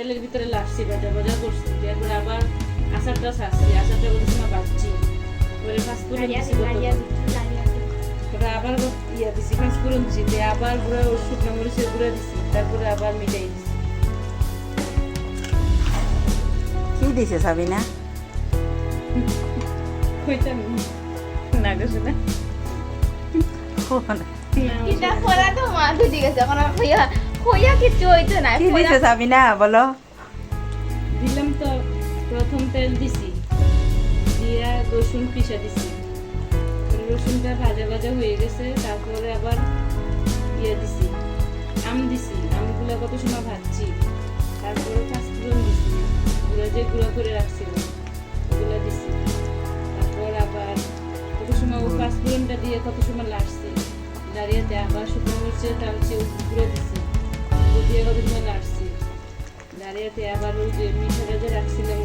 তেলের ভিতরে লাড়ছি, ভাজা ভাজা করছি, তারপরে আবার আচারটা ছাড়ছি, আচারটা কত সময় ভাজছি, পরে পাঁচফোড়ন দিছি, পরে আবার ইয়া দিছি, পাঁচফোড়ন দিছি, দিয়ে আবার গুঁড়া শুকনো মরিচের গুঁড়া দিছি, তারপরে আবার মিঠাই দিছি। কি দিছে সাবিনা? কইতাম না গো শোনা। এটা করা তো মা দুটি গেছে এখন আর হইয়া কিছু হইতো না। কি দিছে সাবিনা বলো? দিলাম তো, প্রথম তেল দিছি, দিয়া রসুন পিষা দিছি, রসুনটা ভাজা ভাজা হয়ে গেছে, তারপরে আবার ইয়ে দিছি, আম দিছি, আমগুলো কত সময় ভাজছি, তারপরে পাঁচফোড়ন দিছি, গুঁড়া যে গুঁড়া করে রাখছিলাম ওগুলো দিছি, তারপর আবার কত সময় ওই পাঁচফোড়নটা দিয়ে কত সময় লাড়ছি, দাঁড়িয়েতে আবার শুকনো মরিচের টালছে গুঁড়ো দিছি, দিয়ে কত সময় লাড়ছি, দাঁড়িয়েতে আবার ওই যে মিঠাটা যে রাখছিলাম